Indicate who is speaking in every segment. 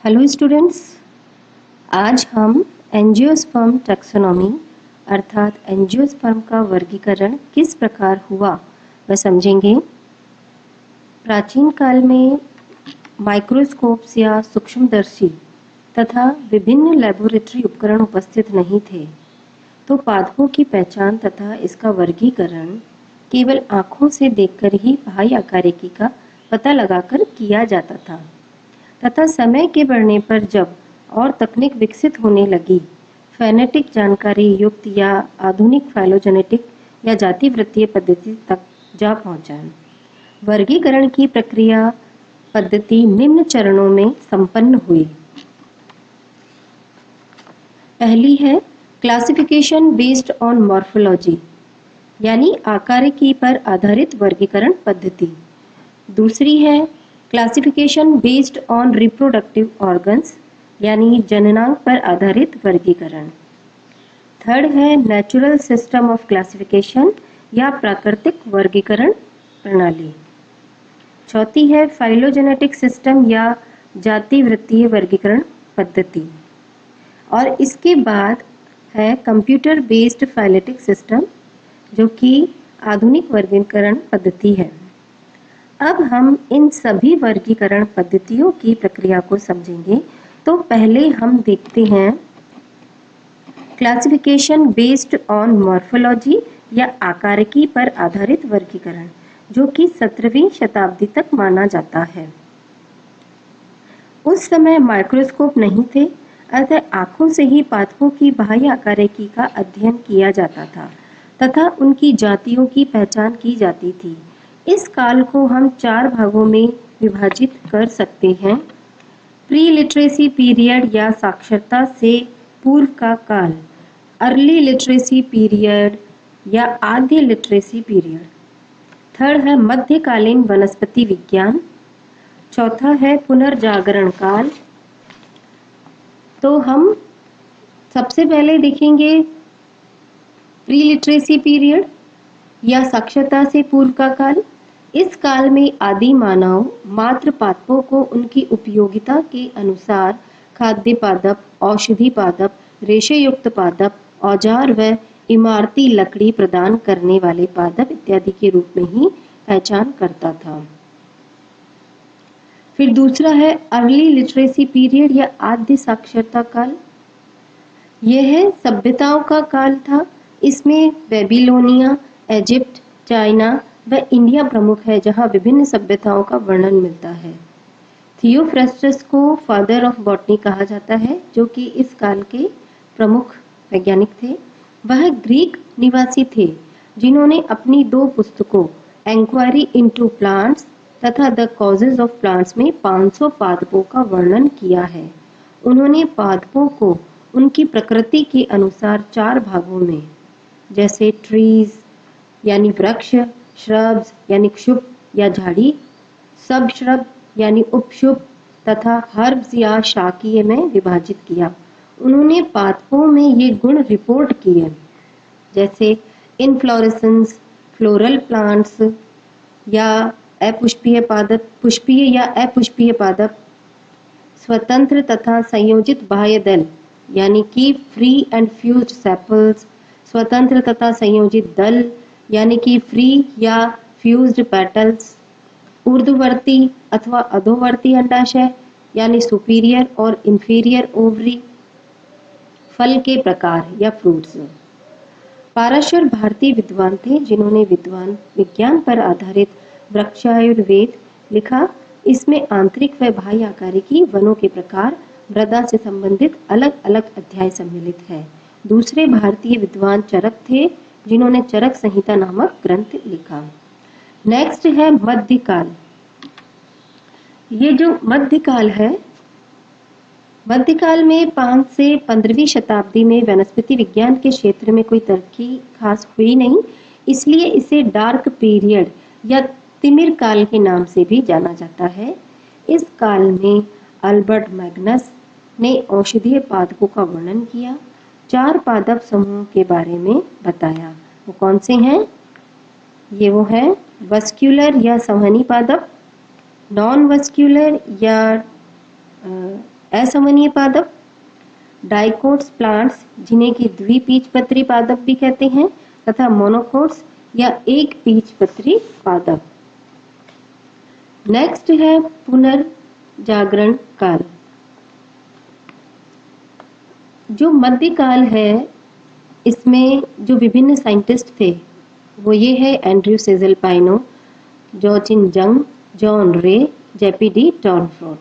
Speaker 1: Hello students, आज हम angiosperm taxonomy अर्थात एंजियोस्पर्म का वर्गीकरण किस प्रकार हुआ वह समझेंगे। प्राचीन काल में माइक्रोस्कोप्स या सूक्ष्मदर्शी तथा विभिन्न लैबोरेटरी उपकरण उपस्थित नहीं थे, तो पादपों की पहचान तथा इसका वर्गीकरण केवल आँखों से देखकर ही बाह्य आकारिकी का पता लगाकर किया जाता था तथा समय के बढ़ने पर जब और तकनीक विकसित होने लगी, फेनेटिक जानकारी युक्त या आधुनिक फाइलोजेनेटिक या जातिवृत्तीय पद्धति तक जा पहुंचा। वर्गीकरण की प्रक्रिया पद्धति निम्न चरणों में संपन्न हुई। पहली है क्लासिफिकेशन बेस्ड ऑन मॉर्फोलॉजी, यानी आकारिकी पर आधारित वर्गीकरण पद्धति। दूसरी है classification based on reproductive organs, यानी जननांग पर आधारित वर्गीकरण। थर्ड है नेचुरल सिस्टम ऑफ क्लासिफिकेशन या प्राकृतिक वर्गीकरण प्रणाली। चौथी है फाइलोजेनेटिक सिस्टम या जातिवृत्तीय वर्गीकरण पद्धति। और इसके बाद है कंप्यूटर बेस्ड फाइलेटिक सिस्टम, जो कि आधुनिक वर्गीकरण पद्धति है। अब हम इन सभी वर्गीकरण पद्धतियों की प्रक्रिया को समझेंगे। तो पहले हम देखते हैं क्लासिफिकेशन बेस्ड ऑन मॉर्फोलॉजी या आकारिकी पर आधारित वर्गीकरण, जो कि 17वीं शताब्दी तक माना जाता है। उस समय माइक्रोस्कोप नहीं थे, अतः आँखों से ही पादपों की बाह्य आकारिकी का अध्ययन किया जाता था तथा उनकी जातियों की पहचान की जाती थी। इस काल को हम 4 भागों में विभाजित कर सकते हैं। प्री लिटरेसी पीरियड या साक्षरता से पूर्व का काल, अर्ली लिटरेसी पीरियड या आद्य लिटरेसी पीरियड। थर्ड है मध्यकालीन वनस्पति विज्ञान। चौथा है पुनर्जागरण काल। तो हम सबसे पहले देखेंगे प्री लिटरेसी पीरियड या साक्षरता से पूर्व का काल। इस काल में आदि मानव मात्र पादपों को उनकी उपयोगिता के अनुसार खाद्य पादप, औषधि पादप, रेशे युक्त पादप, औजार व इमारती लकड़ी प्रदान करने वाले पादप इत्यादि के रूप में ही पहचान करता था। फिर दूसरा है अर्ली लिटरेसी पीरियड या आद्य साक्षरता काल। यह सभ्यताओं का काल था। इसमें बेबीलोनिया, इजिप्ट, चाइना व इंडिया प्रमुख है, जहां विभिन्न सभ्यताओं का वर्णन मिलता है। थियोफ्रास्टस को फादर ऑफ बॉटनी कहा जाता है, जो कि इस काल के प्रमुख वैज्ञानिक थे। वह ग्रीक निवासी थे, जिन्होंने अपनी 2 पुस्तकों इंक्वायरी इनटू प्लांट्स तथा द कॉजेज ऑफ प्लांट्स में 500 पादपों का वर्णन किया है। उन्होंने पादपों को उनकी प्रकृति के अनुसार 4 भागों में, जैसे ट्रीज यानी वृक्ष, श्रब्स यानी क्षुप या झाड़ी, सब श्रब यानी उपशुप तथा हर्ब्स या शाकीय में विभाजित किया। उन्होंने पादपों में ये गुण रिपोर्ट किए, जैसे इनफ्लोरेसेंस, फ्लोरल प्लांट्स या अपुष्पीय पादप, पुष्पीय या अपुष्पीय पादप, स्वतंत्र तथा संयोजित बाह्य दल यानी कि फ्री एंड फ्यूज्ड सेपल्स, स्वतंत्र तथा संयोजित दल यानी कि फ्री या फ्यूज्ड पेटल्स, ऊर्ध्ववर्ती अथवा अधोवर्ती अंडाशय यानी सुपीरियर और इंफीरियर ओवरी, फल के प्रकार या फ्रूट्स। पाराशर भारतीय विद्वान थे, जिन्होंने विज्ञान पर आधारित वृक्षायुर्वेद लिखा। इसमें आंतरिक व बाह्य आकारिकी, वनों के प्रकार, मृदा से संबंधित अलग अलग अध्याय सम्मिलित है। दूसरे भारतीय विद्वान चरक थे, जिन्होंने चरक संहिता नामक ग्रंथ लिखा। नेक्स्ट है मध्यकाल। ये जो मध्यकाल है, मध्यकाल में 5 से 15वीं शताब्दी में वनस्पति विज्ञान के क्षेत्र में कोई तरक्की खास हुई नहीं, इसलिए इसे डार्क पीरियड या तिमिर काल के नाम से भी जाना जाता है। इस काल में अल्बर्ट मैग्नस ने औषधीय पादपों का वर्णन किया, 4 पादप समूह के बारे में बताया। वो कौन से हैं? ये वो है वस्क्यूलर या संवहनी पादप, नॉन वस्क्यूलर या असमनीय पादप, डाइकोट्स प्लांट्स जिन्हें कि द्विबीजपत्री पादप भी कहते हैं, तथा मोनोकोट्स या एक बीजपत्री पादप। नेक्स्ट है पुनर्जागरण काल। जो मध्यकाल है इसमें जो विभिन्न साइंटिस्ट थे वो ये है Andrew Sejal पाइनो, जोचिन Jung, John Ray, JP de Tournefort.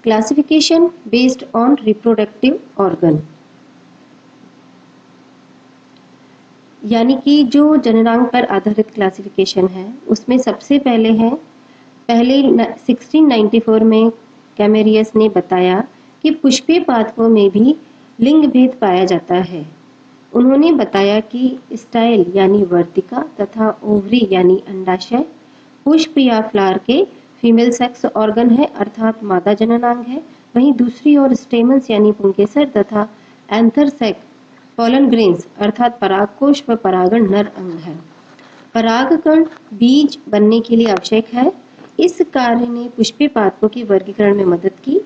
Speaker 1: Classification based on reproductive organ, यानी कि जो जननांग पर आधारित क्लासिफिकेशन है उसमें सबसे पहले 1694 में कैमेरियस ने बताया कि पुष्पीय पादपों में भी लिंग भेद पाया जाता है। उन्होंने बताया कि स्टाइल यानी वर्तिका तथा ओवरी यानी अंडाशय पुष्प या फ्लावर के फीमेल सेक्स ऑर्गन है अर्थात मादा जननांग है, वहीं दूसरी ओर स्टेमन्स यानी पुंकेसर तथा एंथर सेक पोलन ग्रेन्स अर्थात परागकोश व परागण नर अंग है। परागकण बीज बनने के लिए आवश्यक है। इस कार्य ने पुष्पीय पादपों के वर्गीकरण में मदद की।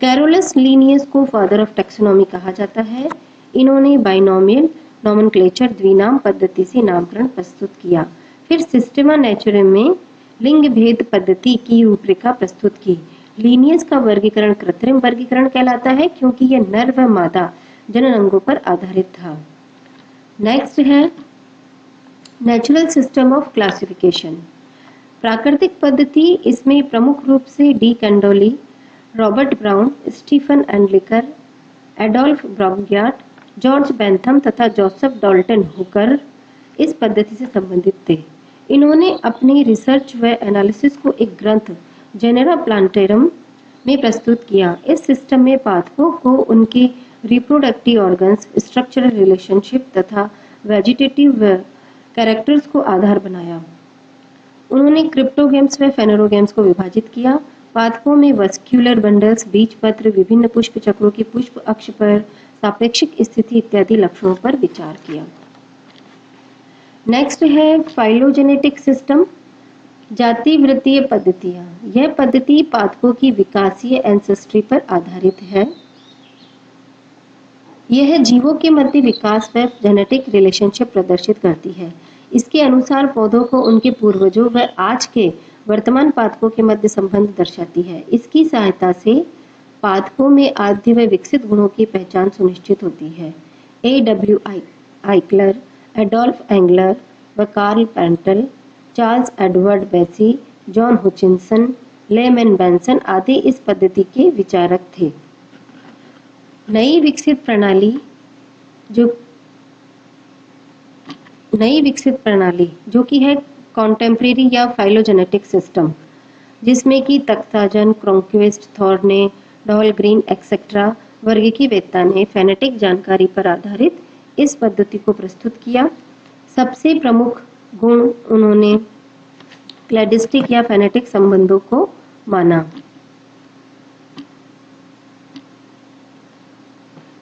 Speaker 1: कैरोलस लिनियस को फादर ऑफ टैक्सोनॉमी कहा जाता है। इन्होंने बाइनोमियल नोमेनक्लेचर द्विनाम पद्धति से नामकरण प्रस्तुत किया। फिर सिस्टेमा नेचुरम में लिंग भेद पद्धति की रूपरेखा प्रस्तुत की। लिनियस का वर्गीकरण कृत्रिम वर्गीकरण कहलाता है क्योंकि यह नर व मादा जननांगों पर आधारित था। नेक्स्ट है नेचुरल सिस्टम ऑफ क्लासिफिकेशन। प्राकृतिक पद्धति, इसमें प्रमुख रूप से de Candolle, Robert Brown, Stephan Endlicher, Adolphe Brongniart, George Bentham तथा जोसेफ डाल्टन हुकर इस पद्धति से संबंधित थे। इन्होंने अपनी रिसर्च व एनालिसिस को एक ग्रंथ जेनेरा प्लांटेरम में प्रस्तुत किया। इस सिस्टम में पादपों को उनके रिप्रोडक्टिव ऑर्गन्स, स्ट्रक्चरल रिलेशनशिप तथा वेजिटेटिव कैरेक्टर्स को आधार बनाया। उन्होंने क्रिप्टोगेम्स व फेनेरोगेम्स को विभाजित किया। पादपों में वस्क्यूलर बंडल्स, बीजपत्र, विभिन्न पुष्प चक्रों की पुष्प अक्ष पर सापेक्षिक स्थिति इत्यादि लक्षणों पर विचार किया। नेक्स्ट है फाइलोजेनेटिक सिस्टम, जाति वृत्तीय पद्धतियां। यह पद्धति पादपों की विकासीय एंसेस्ट्री पर आधारित है। यह जीवों के मध्य विकास व जेनेटिक रिलेशनशिप प्रदर्शित करती है। इसके अनुसार पौधों को उनके पूर्वजों व आज के वर्तमान पादपों के मध्य संबंध दर्शाती है। इसकी सहायता से पादपों में आद्य व विकसित गुणों की पहचान सुनिश्चित होती है। A.W. आइकलर, एडोल्फ एंगलर व कार्ल पेंटल, चार्ल्स एडवर्ड बेसी, जॉन हुचिन्सन, लेमैन बेंसन आदि इस पद्धति के विचारक थे। नई विकसित प्रणाली जो कि है कॉन्टेम्परेरी या फाइलोजेनेटिक सिस्टम, जिसमें कि तख्ताजन, क्रोंक्विस्ट, थॉर्ने, डॉलग्रीन एक्सेट्रा वर्गीकी वेत्ता ने फेनेटिक जानकारी पर आधारित इस पद्धति को प्रस्तुत किया। सबसे प्रमुख गुण उन्होंने क्लैडिस्टिक या फेनेटिक संबंधों को माना।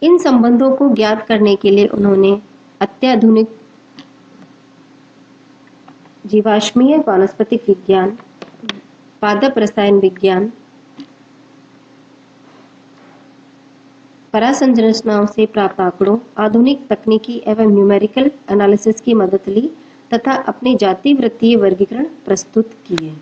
Speaker 1: इन संबंधों को ज्ञात करने के लिए उन्होंने अत्याधुनिक जीवाश्मीय वानस्पतिक विज्ञान, पादप रसायन विज्ञान, परासंरचनाओं से प्राप्त आंकड़ों, आधुनिक तकनीकी एवं न्यूमेरिकल एनालिसिस की मदद ली तथा अपने जाति वृत्तीय वर्गीकरण प्रस्तुत किए।